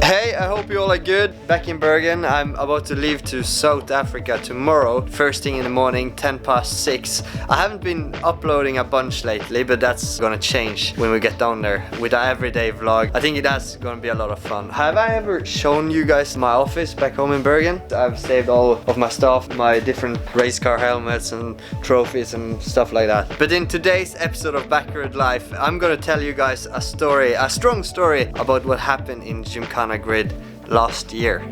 Hey, I hope you all are good. Back in Bergen, I'm about to leave to South Africa tomorrow. First thing in the morning, 6:10. I haven't been uploading a bunch lately, but that's gonna change when we get down there with an everyday vlog. I think that's gonna be a lot of fun. Have I ever shown you guys my office back home in Bergen? I've saved all of my stuff, my different race car helmets and trophies and stuff like that. But in today's episode of Bakkerud Life, I'm gonna tell you guys a story, a strong story about what happened in Gymkhana Grid last year.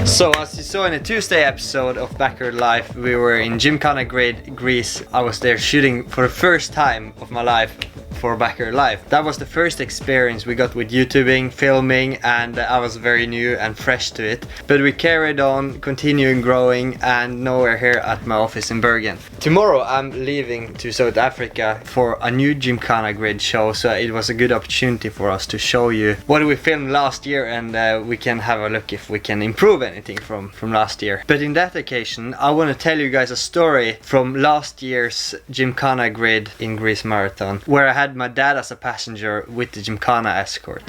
So as you saw in the Tuesday episode of Bakkerud Life, we were in Gymkhana Grid, Greece. I was there shooting for the first time of my life for Bakkerud Life. That was the first experience we got with YouTubing, filming, and I was very new and fresh to it. But we carried on, continuing growing, and now we're here at my office in Bergen. Tomorrow I'm leaving to South Africa for a new Gymkhana Grid show, so it was a good opportunity for us to show you what we filmed last year, and we can have a look if we can improve anything from last year. But in that occasion, I want to tell you guys a story from last year's Gymkhana Grid in Greece Marathon, where I had my dad as a passenger with the Gymkhana escort.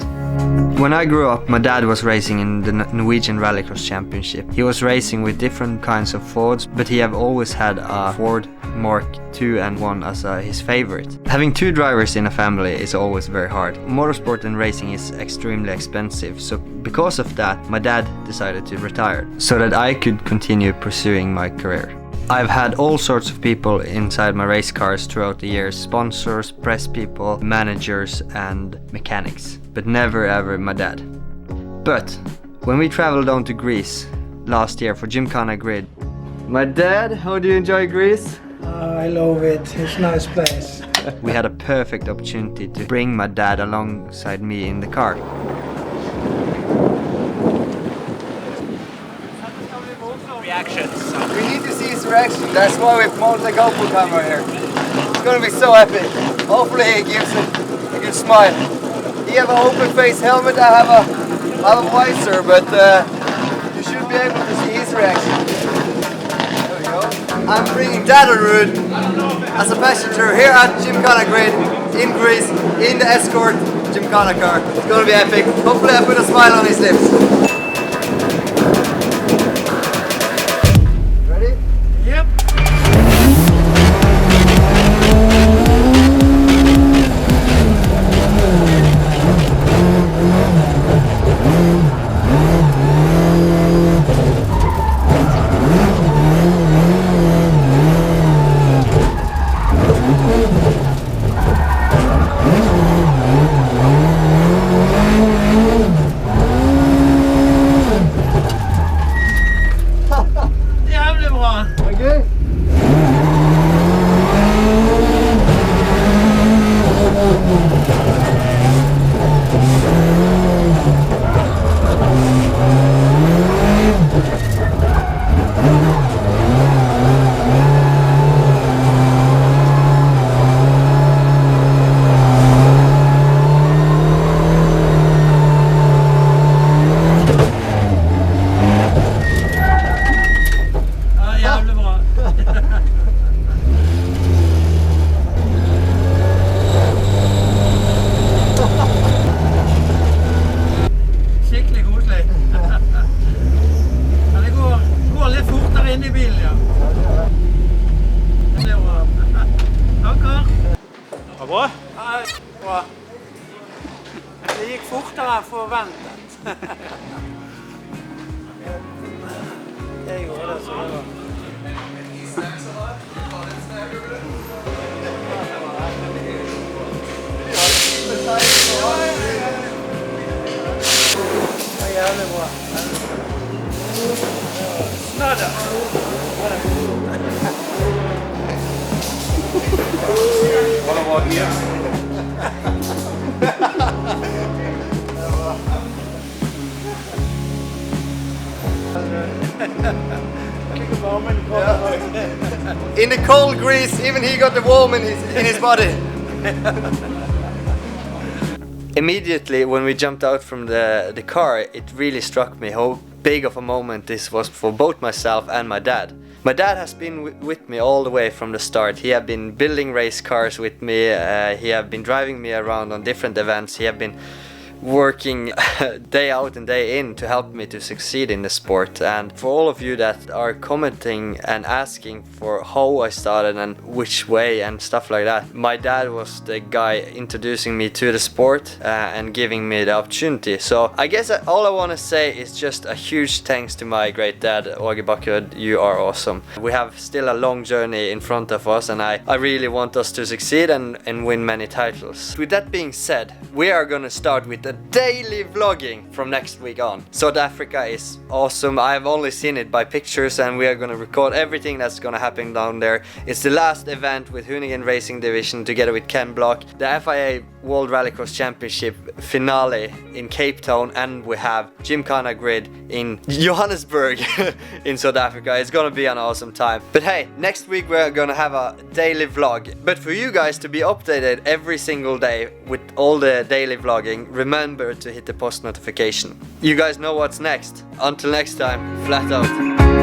When I grew up, my dad was racing in the Norwegian Rallycross Championship. He was racing with different kinds of Fords, but he have always had a Ford Mark II and 1 as his favorite. Having two drivers in a family is always very hard. Motorsport and racing is extremely expensive, so because of that, my dad decided to retire so that I could continue pursuing my career. I've had all sorts of people inside my race cars throughout the years, sponsors, press people, managers and mechanics, but never ever my dad. But when we traveled down to Greece last year for Gymkhana Grid, my dad, how do you enjoy Greece? I love it, it's a nice place. We had a perfect opportunity to bring my dad alongside me in the car. Reactions. We need to see his reaction, that's why we mounted the GoPro camera here. It's gonna be so epic. Hopefully he gives it a good smile. He have an open face helmet, I have a visor, but you should be able to see his reaction. There we go. I'm bringing Dad on route as a passenger here at Gymkhana Grid in Greece, in the escort Gymkhana car. It's gonna be epic. Hopefully I put a smile on his lips. Yep. Jävligt bra. Okay. Ja, jävligt bra. Skikkelig koselig. Ja, det går litt fortere inn i bilen, ja. Det blir bra. Takker. Var bra? Ja, bra. Det gikk fortere enn forventet. Jeg gjorde det, så det var. Det var jævlig bra. Snadda. Var bra hier? In the cold Greece, even he got the warm in his body. Immediately when we jumped out from the car, it really struck me how big of a moment this was for both myself and my dad. My dad has been with me all the way from the start. He have been building race cars with me, he have been driving me around on different events, he have been working day out and day in to help me to succeed in the sport. And for all of you that are commenting and asking for how I started and which way and stuff like that, my dad was the guy introducing me to the sport and giving me the opportunity. So I guess all I want to say is just a huge thanks to my great dad, Åge Bakkerud. You are awesome. We have still a long journey in front of us, and I really want us to succeed and win many titles. With that being said, we are gonna start with the daily vlogging from next week on. South Africa is awesome. I've only seen it by pictures, and we are gonna record everything that's gonna happen down there. It's the last event with Hoonigan Racing Division together with Ken Block, the FIA World Rallycross Championship finale in Cape Town, and we have Gymkhana Grid in Johannesburg in South Africa. It's gonna be an awesome time. But hey, next week we're gonna have a daily vlog. But for you guys to be updated every single day with all the daily vlogging, remember to hit the post notification. You guys know what's next. Until next time, flat out.